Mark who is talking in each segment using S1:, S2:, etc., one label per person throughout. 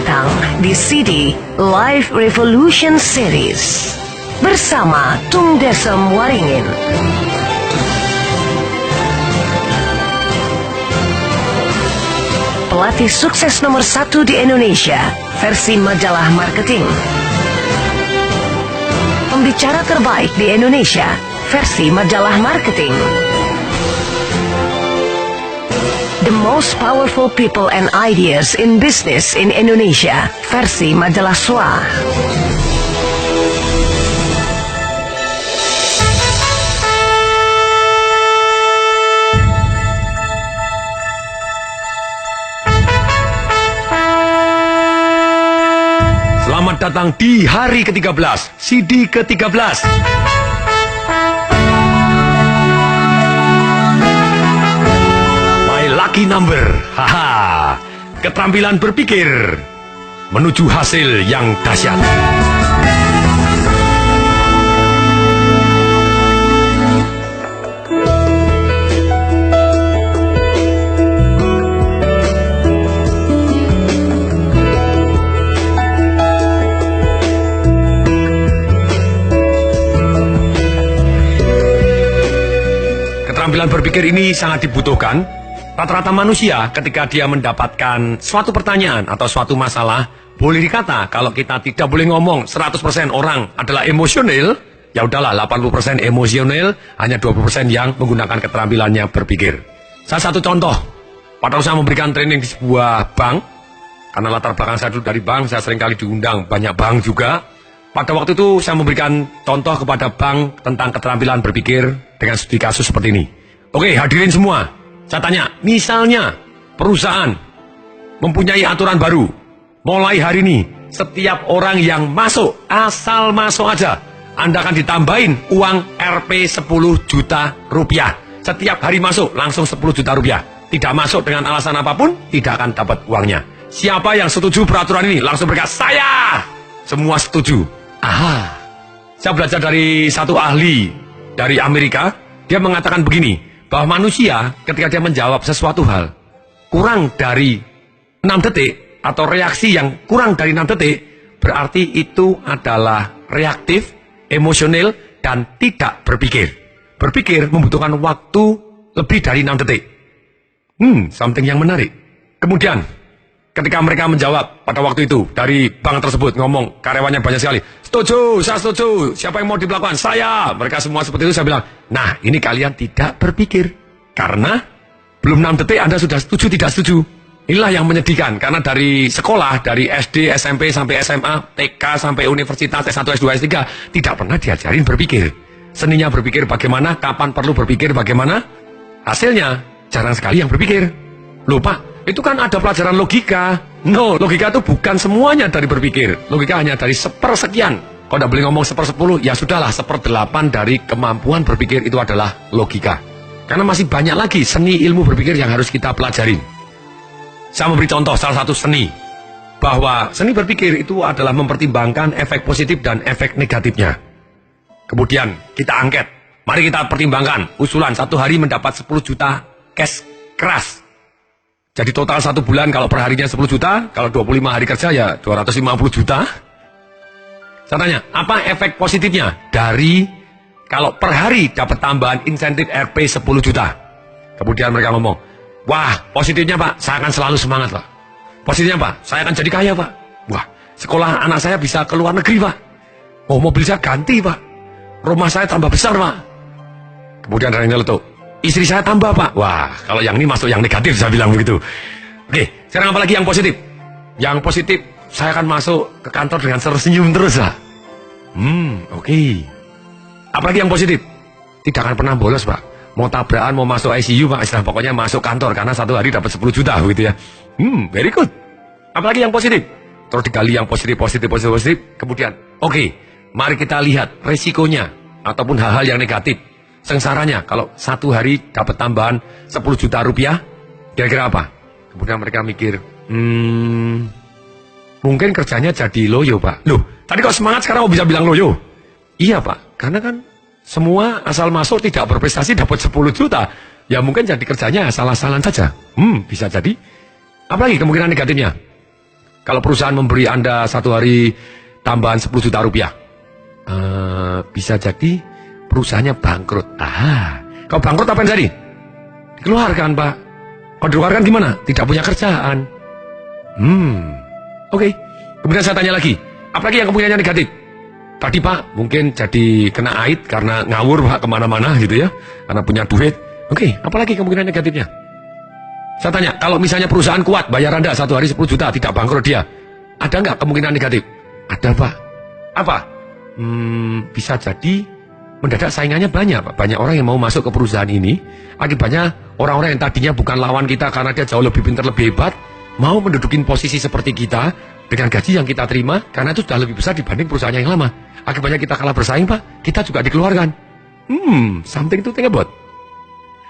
S1: datang di CD Live Revolution Series bersama Tung Desem Waringin. Pelatih sukses nomor 1 di Indonesia versi majalah marketing. Pembicara terbaik di Indonesia versi majalah marketing. The most powerful people and ideas in business in Indonesia versi majalah SWA.
S2: Selamat datang di hari ke-13, CD ke-13. My lucky number, haha. Keterampilan berpikir menuju hasil yang dahsyat. Keterampilan berpikir ini sangat dibutuhkan. Rata-rata manusia ketika dia mendapatkan suatu pertanyaan atau suatu masalah, boleh dikata kalau kita tidak boleh ngomong 100% orang adalah emosional, ya udahlah 80% emosional, hanya 20% yang menggunakan keterampilannya berpikir. Salah satu contoh, pada saya memberikan training di sebuah bank, karena latar belakang saya dulu dari bank, saya seringkali diundang banyak bank juga. Pada waktu itu saya memberikan contoh kepada bank tentang keterampilan berpikir dengan studi kasus seperti ini. Oke, hadirin semua. Saya tanya, misalnya perusahaan mempunyai aturan baru. Mulai hari ini, setiap orang yang masuk, asal masuk aja, Anda akan ditambahin uang Rp 10 juta rupiah. Setiap hari masuk, langsung 10 juta rupiah. Tidak masuk dengan alasan apapun, tidak akan dapat uangnya. Siapa yang setuju peraturan ini? Langsung berkata, saya! Semua setuju. Aha. Saya belajar dari satu ahli dari Amerika. Dia mengatakan begini, bahwa manusia ketika dia menjawab sesuatu hal kurang dari 6 detik atau reaksi yang kurang dari 6 detik, berarti itu adalah reaktif, emosional, dan tidak berpikir. Berpikir membutuhkan waktu lebih dari 6 detik. Something yang menarik. Kemudian ketika mereka menjawab pada waktu itu dari bank tersebut, ngomong karyawannya banyak sekali, setuju, saya setuju, siapa yang mau dilakukan? Saya. Mereka semua seperti itu. Saya bilang, nah ini kalian tidak berpikir, karena belum 6 detik Anda sudah setuju tidak setuju. Inilah yang menyedihkan, karena dari sekolah, dari SD, SMP sampai SMA, TK sampai universitas, S1, S2, S3, tidak pernah diajarin berpikir. Seninya berpikir bagaimana, kapan perlu berpikir bagaimana. Hasilnya jarang sekali yang berpikir. Loh Pak, itu kan ada pelajaran logika. No, logika itu bukan semuanya dari berpikir. Logika hanya dari sepersekian. Kalau tidak boleh ngomong 1/10, ya sudahlah 1/8 dari kemampuan berpikir itu adalah logika. Karena masih banyak lagi seni ilmu berpikir yang harus kita pelajarin. Saya memberi contoh salah satu seni, bahwa seni berpikir itu adalah mempertimbangkan efek positif dan efek negatifnya. Kemudian kita angket. Mari kita pertimbangkan usulan 1 hari mendapat 10 juta cash keras. Jadi total 1 bulan kalau per harinya 10 juta, kalau 25 hari kerja ya 250 juta. Saya tanya, apa efek positifnya dari kalau per hari dapat tambahan insentif Rp 10 juta? Kemudian mereka ngomong, wah positifnya Pak, saya akan selalu semangat Pak. Positifnya Pak, saya akan jadi kaya Pak. Wah, sekolah anak saya bisa ke luar negeri Pak. Oh, mobil saya ganti Pak. Rumah saya tambah besar Pak. Kemudian ada yang nyeletuk, istri saya tambah Pak. Wah, kalau yang ini masuk yang negatif, saya bilang begitu. Oke, sekarang apa lagi yang positif? Yang positif, saya akan masuk ke kantor dengan tersenyum terus Pak. Oke. Apalagi yang positif? Tidak akan pernah bolos Pak. Mau tabrakan, mau masuk ICU Pak, istilah pokoknya masuk kantor, karena 1 hari dapat 10 juta begitu ya. Very good. Apalagi yang positif? Terus digali yang positif. Kemudian, oke, mari kita lihat resikonya, ataupun hal-hal yang negatif. Sengsaranya, kalau 1 hari dapat tambahan 10 juta rupiah, kira-kira apa? Kemudian mereka mikir, mungkin kerjanya jadi loyo Pak. Loh, tadi kok semangat sekarang mau bisa bilang loyo? Iya Pak, karena kan semua asal masuk tidak berprestasi dapat 10 juta. Ya mungkin jadi kerjanya asal-asalan saja. Bisa jadi. Apalagi kemungkinan negatifnya? Kalau perusahaan memberi Anda satu hari tambahan 10 juta rupiah, bisa jadi perusahaannya bangkrut. Kalau bangkrut apa yang jadi? Dikeluarkan, Pak. Kalau dikeluarkan gimana? Tidak punya kerjaan. Oke. Kemudian saya tanya lagi, apalagi yang kemungkinannya negatif? Tadi Pak, mungkin jadi kena aid karena ngawur Pak kemana-mana gitu ya, karena punya duit. Oke, apalagi kemungkinan negatifnya? Saya tanya, kalau misalnya perusahaan kuat, bayar Anda satu hari 10 juta, tidak bangkrut dia, ada nggak kemungkinan negatif? Ada Pak. Apa? Bisa jadi mendadak saingannya banyak Pak. Banyak orang yang mau masuk ke perusahaan ini, akibatnya orang-orang yang tadinya bukan lawan kita karena dia jauh lebih pintar, lebih hebat, mau mendudukin posisi seperti kita, dengan gaji yang kita terima, karena itu sudah lebih besar dibanding perusahaan yang lama. Akibatnya kita kalah bersaing Pak, kita juga dikeluarkan. Something to think about.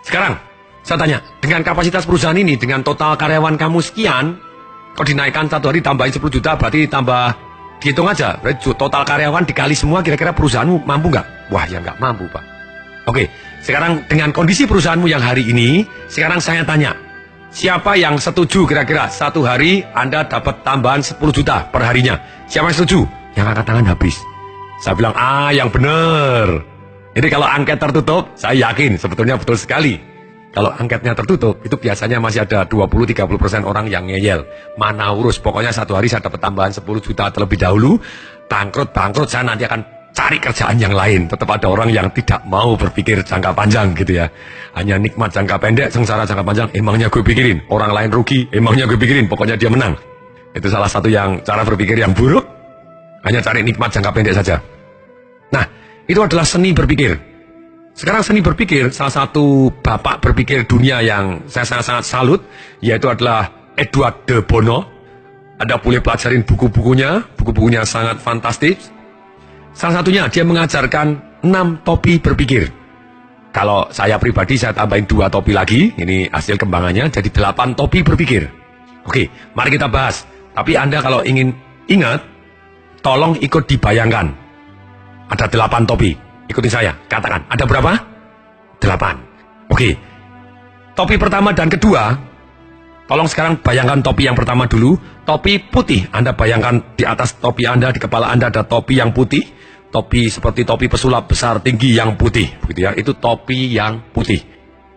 S2: Sekarang, saya tanya, dengan kapasitas perusahaan ini, dengan total karyawan kamu sekian, kalau dinaikkan satu hari tambahin 10 juta, berarti tambah, dihitung aja, berarti total karyawan dikali semua, kira-kira perusahaanmu mampu nggak? Wah, ya nggak mampu Pak. Oke, sekarang dengan kondisi perusahaanmu yang hari ini, sekarang saya tanya, siapa yang setuju kira-kira satu hari Anda dapat tambahan 10 juta per harinya? Siapa yang setuju? Yang angkat tangan habis. Saya bilang, yang benar. Jadi kalau angket tertutup, saya yakin sebetulnya betul sekali. Kalau angketnya tertutup, itu biasanya masih ada 20-30% orang yang ngeyel. Mana urus, pokoknya satu hari saya dapat tambahan 10 juta terlebih dahulu. Bangkrut, saya nanti akan cari kerjaan yang lain. Tetap ada orang yang tidak mau berpikir jangka panjang gitu ya. Hanya nikmat jangka pendek, sengsara jangka panjang, emangnya gue pikirin. Orang lain rugi, emangnya gue pikirin, pokoknya dia menang. Itu salah satu yang cara berpikir yang buruk. Hanya cari nikmat jangka pendek saja. Nah, itu adalah seni berpikir. Sekarang seni berpikir, salah satu bapak berpikir dunia yang saya sangat-sangat salut, yaitu adalah Edward de Bono. Anda boleh pelajarin buku-bukunya sangat fantastis. Salah satunya dia mengajarkan 6 topi berpikir. Kalau saya pribadi saya tambahin 2 topi lagi, ini hasil kembangannya jadi 8 topi berpikir. Oke, mari kita bahas. Tapi Anda kalau ingin ingat, tolong ikut dibayangkan. Ada 8 topi. Ikuti saya, katakan, ada berapa? 8. Oke. Topi pertama dan kedua, tolong sekarang bayangkan topi yang pertama dulu. Topi putih, Anda bayangkan di atas topi Anda, di kepala Anda ada topi yang putih. Topi seperti topi pesulap besar tinggi yang putih, begitu ya. Itu topi yang putih.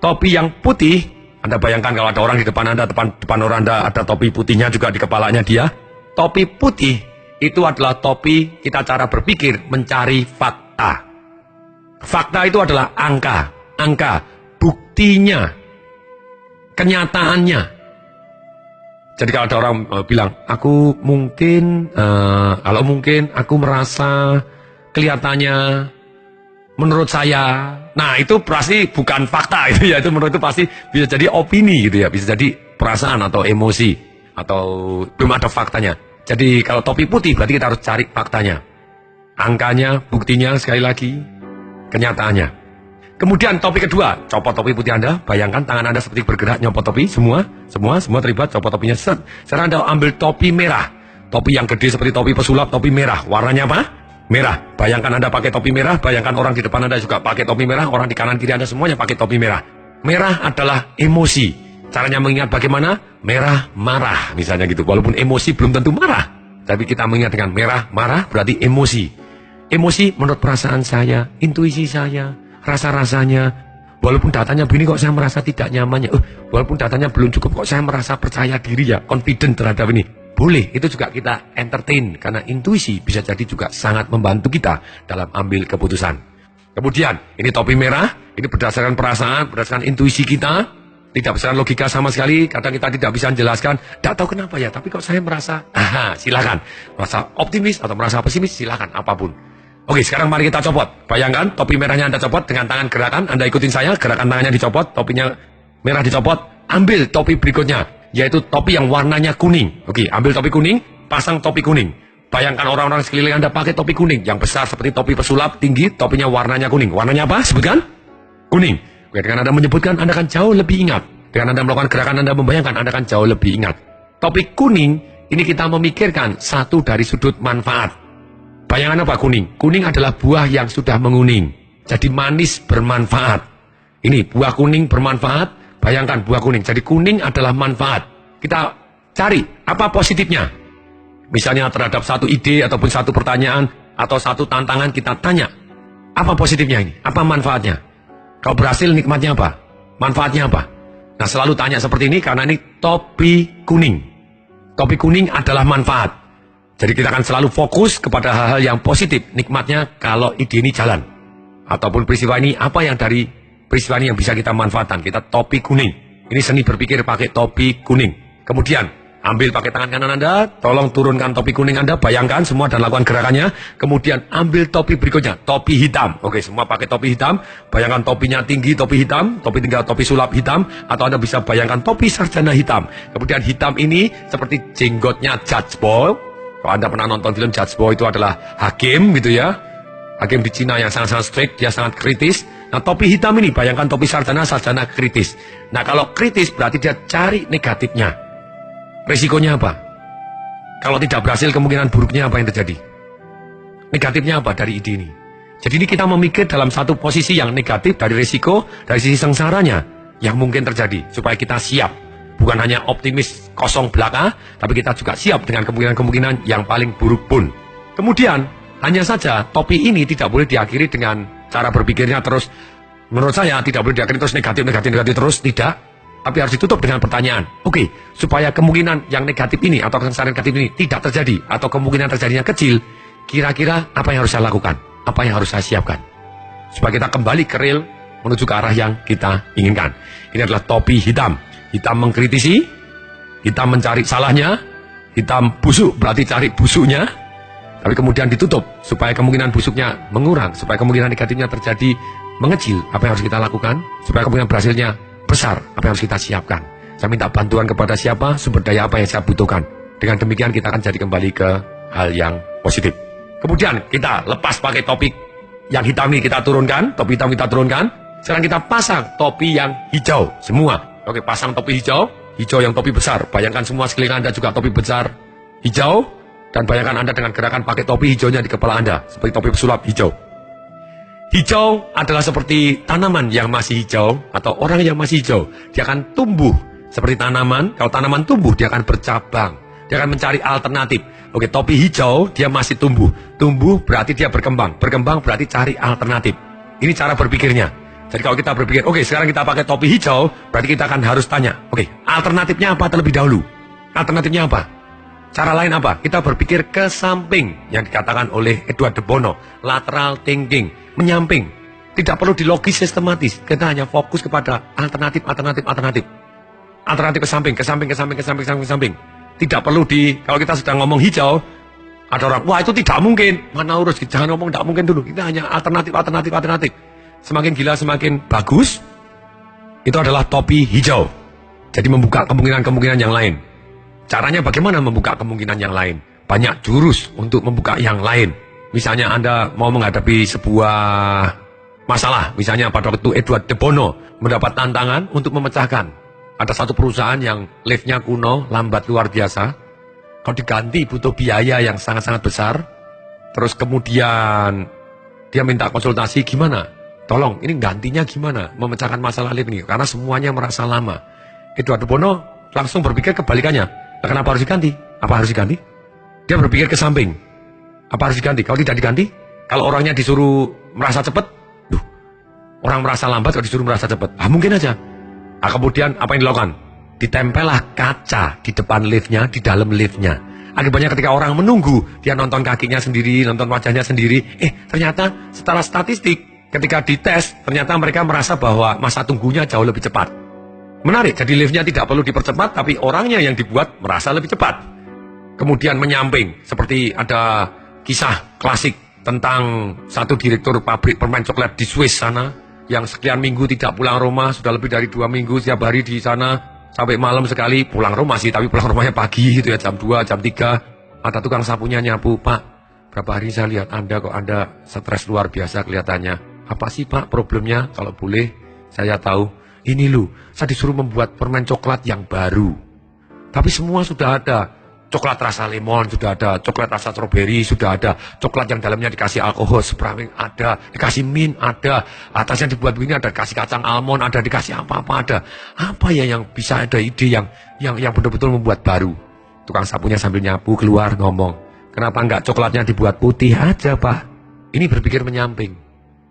S2: Topi yang putih, Anda bayangkan kalau ada orang di depan Anda, depan orang Anda ada topi putihnya juga di kepalanya dia. Topi putih itu adalah topi kita cara berpikir mencari fakta. Fakta itu adalah angka, buktinya, kenyataannya. Jadi kalau ada orang bilang, aku mungkin aku merasa kelihatannya menurut saya, nah itu pasti bukan fakta itu ya, itu menurut itu pasti bisa jadi opini gitu ya, bisa jadi perasaan atau emosi atau belum ada faktanya. Jadi kalau topi putih berarti kita harus cari faktanya, angkanya, buktinya, sekali lagi kenyataannya. Kemudian topi kedua, copot topi putih Anda, bayangkan tangan Anda seperti bergerak nyopot topi, semua terlibat, copot topinya, set. Sekarang Anda ambil topi merah, topi yang gede seperti topi pesulap, topi merah, warnanya apa? Merah. Bayangkan Anda pakai topi merah, bayangkan orang di depan Anda juga pakai topi merah, orang di kanan kiri Anda semuanya pakai topi merah. Merah adalah emosi. Caranya mengingat bagaimana? Merah, marah, misalnya gitu. Walaupun emosi belum tentu marah, tapi kita mengingat dengan merah, marah berarti emosi. Emosi menurut perasaan saya, intuisi saya, rasa-rasanya. Walaupun datanya begini kok saya merasa tidak nyamannya. Walaupun datanya belum cukup kok saya merasa percaya diri ya, confident terhadap ini. Boleh, itu juga kita entertain. Karena intuisi bisa jadi juga sangat membantu kita dalam ambil keputusan. Kemudian, ini topi merah, ini berdasarkan perasaan, berdasarkan intuisi kita. Tidak berdasarkan logika sama sekali, kadang kita tidak bisa menjelaskan. Tidak tahu kenapa ya, tapi kok saya merasa, silakan. Merasa optimis atau merasa pesimis, silakan, apapun. Oke, sekarang mari kita copot. Bayangkan topi merahnya Anda copot dengan tangan gerakan. Anda ikutin saya, gerakan tangannya dicopot, topinya merah dicopot. Ambil topi berikutnya, yaitu topi yang warnanya kuning. Oke, ambil topi kuning, pasang topi kuning. Bayangkan orang-orang sekeliling Anda pakai topi kuning, yang besar seperti topi pesulap, tinggi, topinya warnanya kuning. Warnanya apa? Sebutkan. Kuning. Oke, dengan Anda menyebutkan, Anda akan jauh lebih ingat. Dengan Anda melakukan gerakan, Anda membayangkan, Anda akan jauh lebih ingat. Topi kuning, ini kita memikirkan satu dari sudut manfaat. Bayangan apa kuning? Kuning adalah buah yang sudah menguning. Jadi manis bermanfaat. Ini buah kuning bermanfaat. Bayangkan buah kuning. Jadi kuning adalah manfaat. Kita cari apa positifnya. Misalnya terhadap satu ide ataupun satu pertanyaan atau satu tantangan kita tanya, apa positifnya ini? Apa manfaatnya? Kalau berhasil nikmatnya apa? Manfaatnya apa? Nah, selalu tanya seperti ini karena ini topi kuning. Topi kuning adalah manfaat. Jadi kita akan selalu fokus kepada hal-hal yang positif. Nikmatnya kalau ide ini jalan. Ataupun peristiwa ini, apa yang dari peristiwa ini yang bisa kita manfaatkan. Kita topi kuning. Ini seni berpikir pakai topi kuning. Kemudian, ambil pakai tangan kanan Anda, tolong turunkan topi kuning Anda, bayangkan semua dan lakukan gerakannya. Kemudian ambil topi berikutnya, topi hitam. Oke, semua pakai topi hitam. Bayangkan topinya tinggi, topi hitam, topi tinggal topi sulap hitam, atau Anda bisa bayangkan topi sarjana hitam. Kemudian hitam ini seperti jenggotnya Judge Boy. Kalau Anda pernah nonton film Judge Boy, itu adalah hakim gitu ya. Hakim di Cina yang sangat-sangat strict, dia sangat kritis. Nah, topi hitam ini, bayangkan topi sarjana kritis. Nah, kalau kritis berarti dia cari negatifnya. Resikonya apa? Kalau tidak berhasil, kemungkinan buruknya apa yang terjadi? Negatifnya apa dari ide ini? Jadi ini kita memikir dalam satu posisi yang negatif dari resiko, dari sisi sengsaranya yang mungkin terjadi. Supaya kita siap. Bukan hanya optimis kosong belaka, tapi kita juga siap dengan kemungkinan-kemungkinan yang paling buruk pun. Kemudian, hanya saja topi ini tidak boleh diakhiri dengan cara berpikirnya terus. Menurut saya tidak boleh diakhiri terus negatif terus, tidak. Tapi harus ditutup dengan pertanyaan. Oke, supaya kemungkinan yang negatif ini atau kesengsaraan negatif ini tidak terjadi atau kemungkinan terjadinya kecil, kira-kira apa yang harus saya lakukan? Apa yang harus saya siapkan? Supaya kita kembali ke real menuju ke arah yang kita inginkan. Ini adalah topi hitam. Hitam mengkritisi, hitam mencari salahnya, hitam busuk berarti cari busuknya. Tapi kemudian ditutup supaya kemungkinan busuknya mengurang, supaya kemungkinan negatifnya terjadi mengecil. Apa yang harus kita lakukan? Supaya kemungkinan berhasilnya besar, apa yang harus kita siapkan. Saya minta bantuan kepada siapa, sumber daya apa yang saya butuhkan. Dengan demikian kita akan jadi kembali ke hal yang positif. Kemudian kita lepas pakai topi yang hitam ini, kita turunkan, topi hitam kita turunkan. Sekarang kita pasang topi yang hijau, semua. Oke, pasang topi hijau yang topi besar. Bayangkan semua sekeliling Anda juga topi besar hijau. Dan bayangkan Anda dengan gerakan pakai topi hijaunya di kepala Anda, seperti topi pesulap hijau. Hijau adalah seperti tanaman yang masih hijau atau orang yang masih hijau. Dia akan tumbuh seperti tanaman. Kalau tanaman tumbuh, dia akan bercabang. Dia akan mencari alternatif. Oke, topi hijau, dia masih tumbuh. Tumbuh berarti dia berkembang. Berkembang berarti cari alternatif. Ini cara berpikirnya. Jadi kalau kita berpikir, oke sekarang kita pakai topi hijau, berarti kita akan harus tanya, oke, alternatifnya apa terlebih dahulu? Alternatifnya apa? Cara lain apa? Kita berpikir ke samping yang dikatakan oleh Edward de Bono, lateral thinking, menyamping. Tidak perlu dilogis sistematis. Kita hanya fokus kepada alternatif. Alternatif ke samping. Tidak perlu kalau kita sedang ngomong hijau, ada orang, wah itu tidak mungkin. Mana urus, jangan ngomong tidak mungkin dulu. Kita hanya alternatif. Semakin gila semakin bagus. Itu adalah topi hijau. Jadi membuka kemungkinan-kemungkinan yang lain. Caranya bagaimana membuka kemungkinan yang lain? Banyak jurus untuk membuka yang lain. Misalnya Anda mau menghadapi sebuah masalah. Misalnya pada waktu Edward de Bono mendapat tantangan untuk memecahkan. Ada satu perusahaan yang liftnya kuno, lambat luar biasa. Kalau diganti butuh biaya yang sangat-sangat besar. Terus kemudian dia minta konsultasi gimana? Tolong, ini gantinya gimana? Memecahkan masalah lift ini. Karena semuanya merasa lama. Edward de Bono langsung berpikir kebalikannya. Kenapa harus diganti? Apa harus diganti? Dia berpikir ke samping. Apa harus diganti? Kalau tidak diganti, kalau orangnya disuruh merasa cepat, orang merasa lambat kalau disuruh merasa cepat. Mungkin aja. Kemudian apa yang dilakukan? Ditempellah kaca di depan liftnya, di dalam liftnya. Akibatnya ketika orang menunggu, dia nonton kakinya sendiri, nonton wajahnya sendiri. Ternyata secara statistik, ketika dites, ternyata mereka merasa bahwa masa tunggunya jauh lebih cepat. Menarik, jadi liftnya tidak perlu dipercepat, tapi orangnya yang dibuat merasa lebih cepat. Kemudian menyamping, seperti ada kisah klasik tentang satu direktur pabrik permen coklat di Swiss sana, yang sekian minggu tidak pulang rumah, sudah lebih dari 2 minggu setiap hari di sana, sampai malam sekali pulang rumah sih, tapi pulang rumahnya pagi gitu ya, jam 2, jam 3. Ada tukang sapunya nyapu, Pak, berapa hari saya lihat Anda stres luar biasa kelihatannya. Apa sih Pak problemnya? Kalau boleh, saya tahu. Ini loh, saya disuruh membuat permen coklat yang baru. Tapi semua sudah ada. Coklat rasa lemon sudah ada, coklat rasa stroberi sudah ada, coklat yang dalamnya dikasih alkohol, sprawling ada, dikasih mint ada, atasnya dibuat begini ada, dikasih kacang almond ada, dikasih apa-apa ada. Apa ya yang bisa ada ide yang betul-betul membuat baru? Tukang sapunya sambil nyapu keluar ngomong, kenapa enggak coklatnya dibuat putih aja Pak? Ini berpikir menyamping.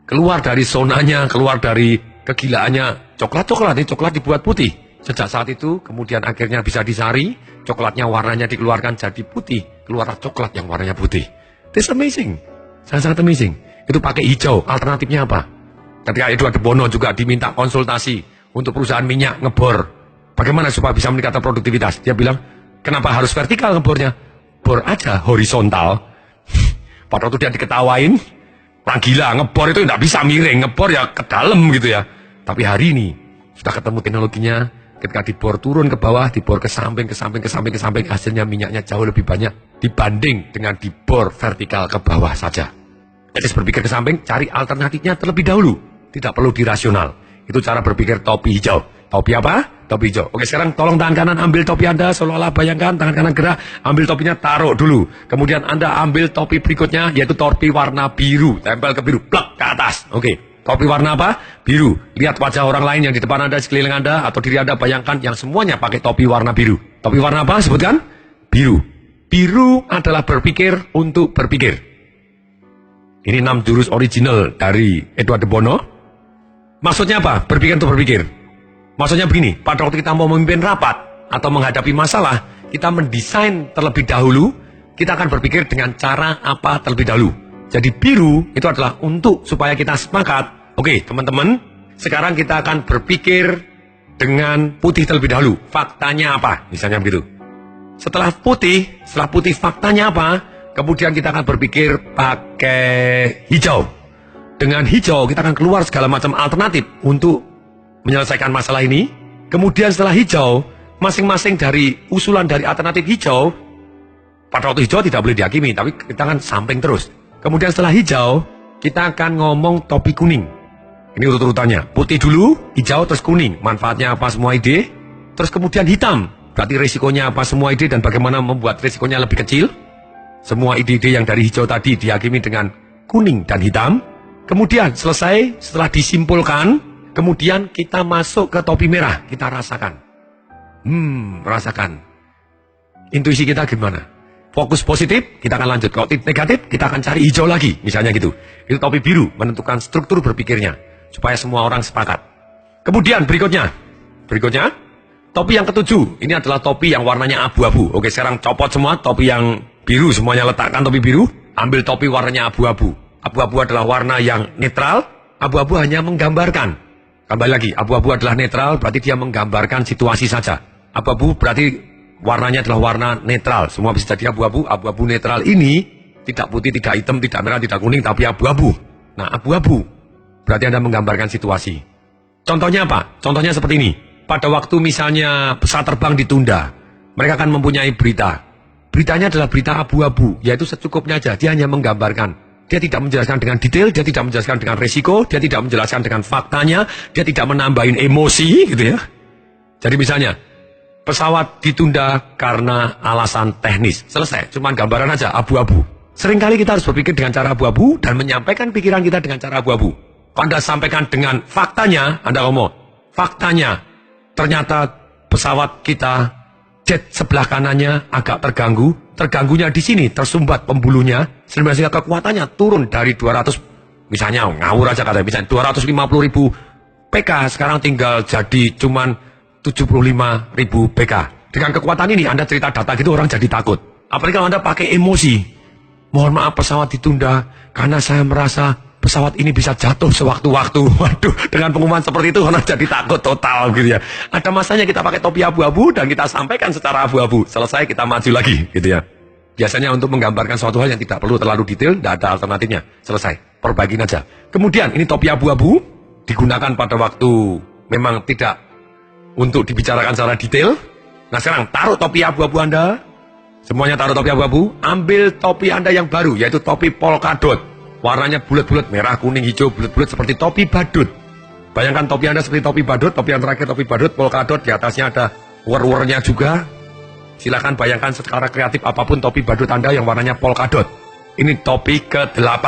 S2: Keluar dari zonanya, keluar dari kegilaannya. Coklat ini coklat dibuat putih. Sejak saat itu kemudian akhirnya bisa disari, coklatnya warnanya dikeluarkan jadi putih. Keluar coklat yang warnanya putih. It's amazing. Sangat amazing. Itu pakai hijau, alternatifnya apa? Ketika Edward de Bono juga diminta konsultasi untuk perusahaan minyak ngebor. Bagaimana supaya bisa meningkatkan produktivitas? Dia bilang, kenapa harus vertikal ngebornya? Bor aja horizontal. Pada waktu dia diketawain, orang gila, ngebor itu tidak bisa miring, ngebor ya ke dalam gitu ya. Tapi hari ini, sudah ketemu teknologinya, ketika dibor turun ke bawah, dibor ke samping, hasilnya minyaknya jauh lebih banyak dibanding dengan dibor vertikal ke bawah saja. Jadi berpikir ke samping, cari alternatifnya terlebih dahulu. Tidak perlu dirasional. Itu cara berpikir topi hijau. Topi apa? Topi hijau. Oke, sekarang tolong tangan kanan ambil topi Anda, seolah-olah bayangkan tangan kanan gerak, ambil topinya, taruh dulu. Kemudian Anda ambil topi berikutnya, yaitu topi warna biru. Tempel ke biru, plak ke atas. Oke, topi warna apa? Biru. Lihat wajah orang lain yang di depan Anda, sekeliling Anda, atau diri Anda, bayangkan yang semuanya pakai topi warna biru. Topi warna apa? Sebutkan. Biru. Biru adalah berpikir untuk berpikir. Ini 6 jurus original dari Edward de Bono. Maksudnya apa? Berpikir untuk berpikir. Maksudnya begini, pada waktu kita mau memimpin rapat atau menghadapi masalah, kita mendesain terlebih dahulu, kita akan berpikir dengan cara apa terlebih dahulu. Jadi biru itu adalah untuk supaya kita sepakat. Oke, teman-teman, sekarang kita akan berpikir dengan putih terlebih dahulu. Faktanya apa? Misalnya begitu. Setelah putih faktanya apa? Kemudian kita akan berpikir pakai hijau. Dengan hijau kita akan keluar segala macam alternatif untuk menyelesaikan masalah ini. Kemudian setelah hijau, masing-masing dari usulan dari alternatif hijau, pada waktu hijau tidak boleh dihakimi, tapi kita akan samping terus. Kemudian setelah hijau, kita akan ngomong topi kuning. Ini urut-urutannya. Putih dulu, hijau, terus kuning. Manfaatnya apa semua ide. Terus kemudian hitam. Berarti risikonya apa semua ide dan bagaimana membuat risikonya lebih kecil. Semua ide-ide yang dari hijau tadi dihakimi dengan kuning dan hitam. Kemudian selesai, setelah disimpulkan, kemudian kita masuk ke topi merah. Kita rasakan. Rasakan. Intuisi kita gimana? Fokus positif, kita akan lanjut. Kalau negatif, kita akan cari hijau lagi. Misalnya gitu. Itu topi biru, menentukan struktur berpikirnya. Supaya semua orang sepakat. Kemudian berikutnya, topi yang ketujuh. Ini adalah topi yang warnanya abu-abu. Oke, sekarang copot semua topi yang biru, semuanya letakkan topi biru, ambil topi warnanya abu-abu. Abu-abu adalah warna yang netral, abu-abu hanya menggambarkan. Kembali lagi, abu-abu adalah netral, berarti dia menggambarkan situasi saja. Abu-abu berarti warnanya adalah warna netral, semua bisa jadi abu-abu. Abu-abu netral ini tidak putih, tidak hitam, tidak merah, tidak kuning, tapi abu-abu. Nah, abu-abu berarti Anda menggambarkan situasi. Contohnya apa? Contohnya seperti ini. Pada waktu misalnya pesawat terbang ditunda, mereka akan mempunyai berita. Beritanya adalah berita abu-abu, yaitu secukupnya aja. Dia hanya menggambarkan. Dia tidak menjelaskan dengan detail, dia tidak menjelaskan dengan resiko, dia tidak menjelaskan dengan faktanya, dia tidak menambahin emosi, gitu ya. Jadi misalnya, pesawat ditunda karena alasan teknis. Selesai, cuma gambaran aja, abu-abu. Seringkali kita harus berpikir dengan cara abu-abu dan menyampaikan pikiran kita dengan cara abu-abu. Kalau Anda sampaikan dengan faktanya, Anda ngomong, faktanya, ternyata pesawat kita jet sebelah kanannya agak terganggu. Terganggunya di sini, tersumbat pembuluhnya, sehingga kekuatannya turun dari 200, misalnya ngawur aja katanya, misalnya 250.000 PK, sekarang tinggal jadi cuman 75.000 PK. Dengan kekuatan ini, Anda cerita data gitu, orang jadi takut. Apalagi kalau Anda pakai emosi. Mohon maaf pesawat ditunda, karena saya merasa pesawat ini bisa jatuh sewaktu-waktu. Waduh, dengan pengumuman seperti itu orang jadi takut total gitu ya. Ada masanya kita pakai topi abu-abu dan kita sampaikan secara abu-abu. Selesai kita maju lagi gitu ya. Biasanya untuk menggambarkan suatu hal yang tidak perlu terlalu detail, tidak ada alternatifnya. Selesai, perbaikin aja. Kemudian ini topi abu-abu digunakan pada waktu memang tidak untuk dibicarakan secara detail. Nah sekarang taruh topi abu-abu Anda. Semuanya taruh topi abu-abu. Ambil topi Anda yang baru, yaitu topi polkadot. Warnanya bulat-bulat, merah, kuning, hijau, bulat-bulat seperti topi badut. Bayangkan topi Anda seperti topi badut, topi yang terakhir topi badut, polkadot, di atasnya ada war-warnya juga. Silakan bayangkan secara kreatif apapun topi badut Anda yang warnanya polkadot. Ini topi ke-8.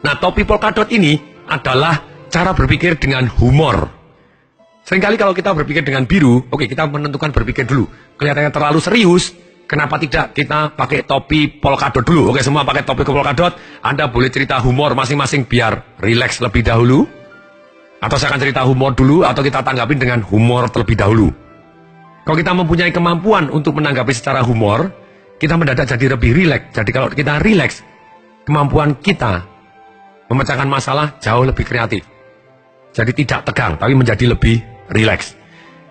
S2: Nah, topi polkadot ini adalah cara berpikir dengan humor. Seringkali kalau kita berpikir dengan biru, oke, kita menentukan berpikir dulu. Kelihatannya terlalu serius, kenapa tidak kita pakai topi polkadot dulu? Oke, semua pakai topi polkadot. Anda boleh cerita humor masing-masing biar rileks lebih dahulu. Atau saya akan cerita humor dulu, atau kita tanggapin dengan humor terlebih dahulu. Kalau kita mempunyai kemampuan untuk menanggapi secara humor, kita mendadak jadi lebih rileks. Jadi kalau kita rileks, kemampuan kita memecahkan masalah jauh lebih kreatif. Jadi tidak tegang, tapi menjadi lebih rileks.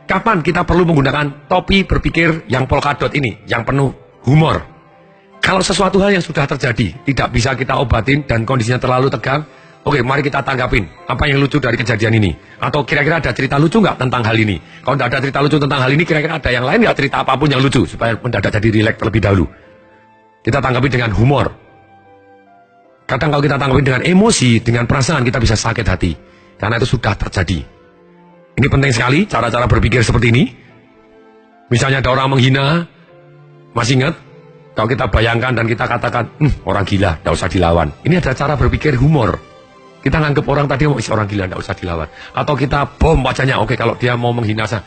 S2: Kapan kita perlu menggunakan topi berpikir yang polkadot ini, yang penuh humor? Kalau sesuatu hal yang sudah terjadi, tidak bisa kita obatin dan kondisinya terlalu tegang, oke, mari kita tanggapin apa yang lucu dari kejadian ini. Atau kira-kira ada cerita lucu nggak tentang hal ini? Kalau tidak ada cerita lucu tentang hal ini, kira-kira ada yang lain nggak cerita apapun yang lucu, supaya mendadak jadi rileks terlebih dahulu. Kita tanggapi dengan humor. Kadang kalau kita tanggapi dengan emosi, dengan perasaan, kita bisa sakit hati. Karena itu sudah terjadi. Ini penting sekali, cara-cara berpikir seperti ini. Misalnya ada orang menghina, masih ingat? Kalau kita bayangkan dan kita katakan, orang gila, tidak usah dilawan. Ini ada cara berpikir humor. Kita nganggap orang tadi, orang gila, tidak usah dilawan. Atau kita bom wajahnya, oke kalau dia mau menghina saya,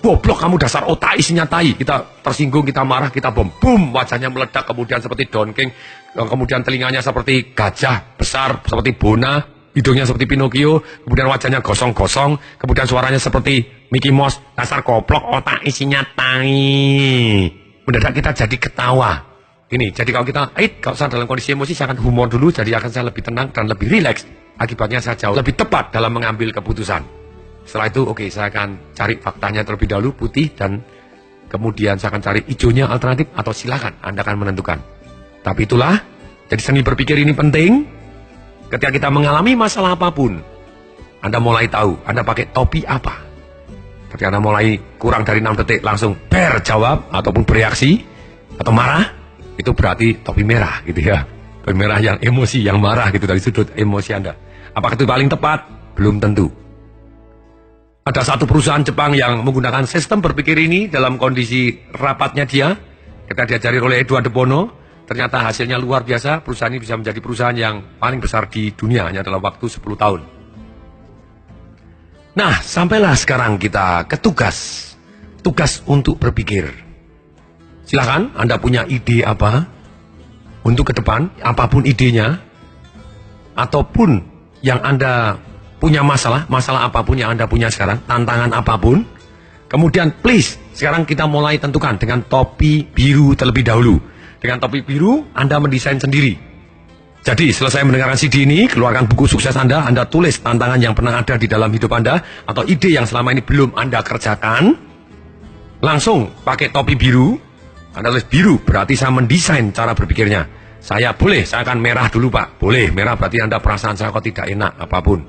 S2: goblok kamu dasar otak isinya tai. Kita tersinggung, kita marah, kita bom. Boom, wajahnya meledak, kemudian seperti dongking. Kemudian telinganya seperti gajah besar, seperti bona. Hidungnya seperti Pinocchio, kemudian wajahnya gosong-gosong, kemudian suaranya seperti Mickey Mouse, dasar koplok, otak isinya tai. Mendadak kita jadi ketawa. Ini, jadi kalau kita, kalau saya dalam kondisi emosi, saya akan humor dulu, jadi akan saya lebih tenang dan lebih rileks. Akibatnya saya jauh lebih tepat dalam mengambil keputusan. Setelah itu, oke, saya akan cari faktanya terlebih dahulu, putih, dan kemudian saya akan cari hijaunya alternatif, atau silakan, Anda akan menentukan. Tapi itulah, jadi seni berpikir ini penting. Ketika kita mengalami masalah apapun, Anda mulai tahu, Anda pakai topi apa. Ketika Anda mulai kurang dari 6 detik langsung jawab ataupun bereaksi atau marah, itu berarti topi merah gitu ya. Topi merah yang emosi, yang marah gitu dari sudut emosi Anda. Apakah itu paling tepat? Belum tentu. Ada satu perusahaan Jepang yang menggunakan sistem berpikir ini dalam kondisi rapatnya dia. Kita diajari oleh Edward de Bono. Ternyata hasilnya luar biasa, perusahaan ini bisa menjadi perusahaan yang paling besar di dunia hanya dalam waktu 10 tahun. Nah, sampailah sekarang kita ke tugas. Tugas untuk berpikir. Silakan, Anda punya ide apa untuk ke depan, apapun idenya, ataupun yang Anda punya masalah apapun yang Anda punya sekarang, tantangan apapun. Kemudian please, sekarang kita mulai tentukan dengan topi biru terlebih dahulu. Dengan topi biru, Anda mendesain sendiri. Jadi, selesai mendengarkan CD ini, keluarkan buku sukses Anda tulis tantangan yang pernah ada di dalam hidup Anda, atau ide yang selama ini belum Anda kerjakan. Langsung pakai topi biru, Anda tulis biru, berarti saya mendesain cara berpikirnya. Saya akan merah dulu Pak. Boleh, merah berarti Anda perasaan saya kok tidak enak, apapun.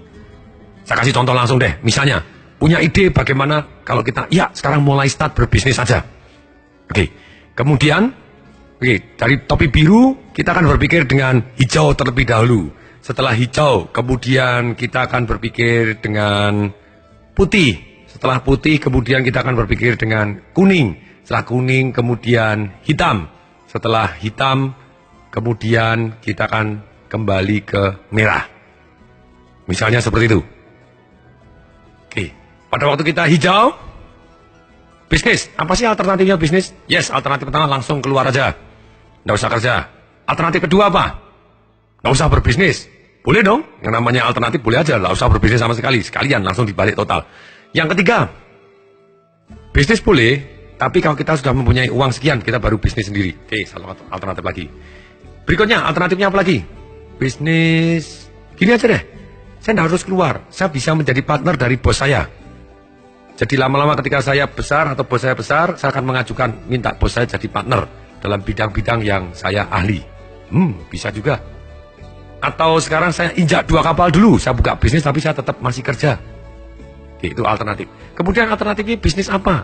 S2: Saya kasih contoh langsung deh, misalnya, punya ide bagaimana kalau kita, sekarang mulai start berbisnis saja. Oke, kemudian, dari topi biru, kita akan berpikir dengan hijau terlebih dahulu. Setelah hijau, kemudian kita akan berpikir dengan putih. Setelah putih, kemudian kita akan berpikir dengan kuning. Setelah kuning, kemudian hitam. Setelah hitam, kemudian kita akan kembali ke merah. Misalnya seperti itu. Oke, pada waktu kita hijau, bisnis. Apa sih alternatifnya bisnis? Yes, alternatif pertama langsung keluar aja. Nggak usah kerja. Alternatif kedua apa? Nggak usah berbisnis. Boleh dong. Yang namanya alternatif boleh aja. Nggak usah berbisnis sama sekali. Sekalian langsung dibalik total. Yang ketiga, bisnis boleh. Tapi kalau kita sudah mempunyai uang sekian, kita baru bisnis sendiri. Oke, satu alternatif lagi. Berikutnya, alternatifnya apa lagi? Bisnis. Gini aja deh. Saya nggak harus keluar. Saya bisa menjadi partner dari bos saya. Jadi lama-lama ketika saya besar atau bos saya besar, saya akan mengajukan minta bos saya jadi partner dalam bidang-bidang yang saya ahli. Bisa juga. Atau sekarang saya injak 2 kapal dulu, saya buka bisnis tapi saya tetap masih kerja. Oke, itu alternatif. Kemudian alternatifnya bisnis apa?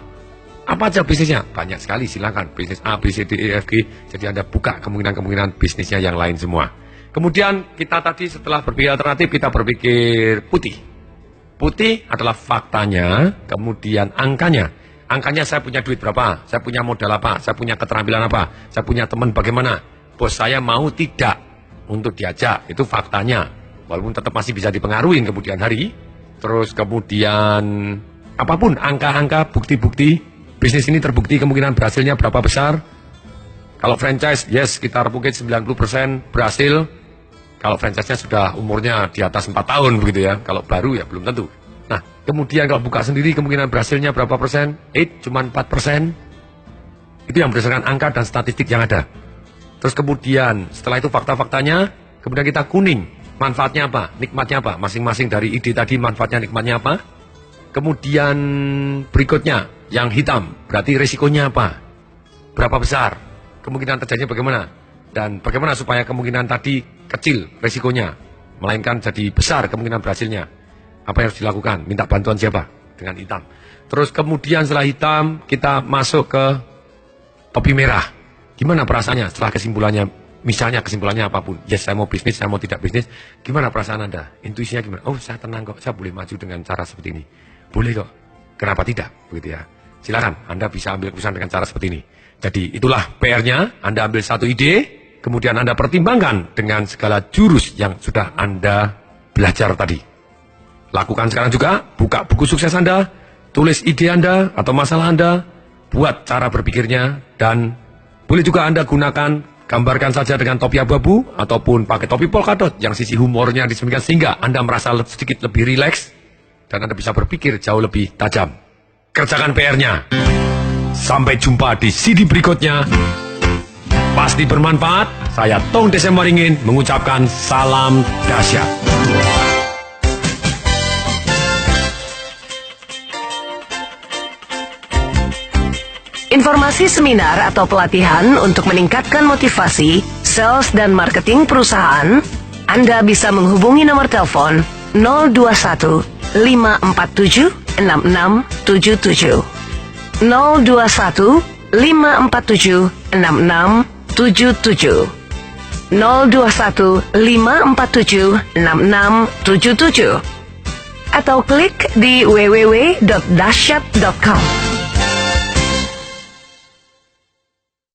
S2: Apa aja bisnisnya? Banyak sekali, silakan. Bisnis A, B, C, D, E, F, G. Jadi Anda buka kemungkinan-kemungkinan bisnisnya yang lain semua. Kemudian kita tadi setelah berpikir alternatif, kita berpikir putih. Putih adalah faktanya, kemudian angkanya. Angkanya saya punya duit berapa, saya punya modal apa, saya punya keterampilan apa, saya punya teman bagaimana, bos saya mau tidak untuk diajak, itu faktanya. Walaupun tetap masih bisa dipengaruhi kemudian hari. Terus kemudian apapun, angka-angka, bukti-bukti, bisnis ini terbukti kemungkinan berhasilnya berapa besar, Kalau franchise, yes, sekitar mungkin 90% berhasil. Kalau franchise-nya sudah umurnya di atas 4 tahun begitu ya. Kalau baru ya belum tentu. Nah, kemudian kalau buka sendiri kemungkinan berhasilnya berapa persen? Cuma 4%. Itu yang berdasarkan angka dan statistik yang ada. Terus kemudian setelah itu fakta-faktanya, kemudian kita kuning. Manfaatnya apa? Nikmatnya apa? Masing-masing dari ide tadi manfaatnya, nikmatnya apa? Kemudian berikutnya, yang hitam, berarti risikonya apa? Berapa besar? Kemungkinan terjadinya bagaimana? Dan bagaimana supaya kemungkinan tadi kecil risikonya, melainkan jadi besar kemungkinan berhasilnya? Apa yang harus dilakukan? Minta bantuan siapa? Dengan hitam. Terus kemudian setelah hitam, kita masuk ke topi merah. Gimana perasaannya setelah kesimpulannya? Misalnya kesimpulannya apapun. Yes, saya mau bisnis, saya mau tidak bisnis. Gimana perasaan Anda? Intuisinya gimana? Oh, saya tenang kok. Saya boleh maju dengan cara seperti ini. Boleh kok. Kenapa tidak? Begitu ya. Silakan, Anda bisa ambil keputusan dengan cara seperti ini. Jadi itulah PR-nya. Anda ambil satu ide, kemudian Anda pertimbangkan dengan segala jurus yang sudah Anda belajar tadi. Lakukan sekarang juga. Buka buku sukses Anda. Tulis ide Anda atau masalah Anda. Buat cara berpikirnya. Dan boleh juga Anda gunakan, gambarkan saja dengan topi abu-abu ataupun pakai topi polkadot yang sisi humornya disembunyikan sehingga Anda merasa sedikit lebih rileks dan Anda bisa berpikir jauh lebih tajam. Kerjakan PR-nya. Sampai jumpa di CD berikutnya. Pasti bermanfaat. Saya Tong Desemaringin mengucapkan salam dahsyat.
S1: Informasi seminar atau pelatihan untuk meningkatkan motivasi, sales dan marketing perusahaan, Anda bisa menghubungi nomor telepon 021 547 6677. 021 547 6677. 021 547 6677. Atau klik di www.dahsyat.com.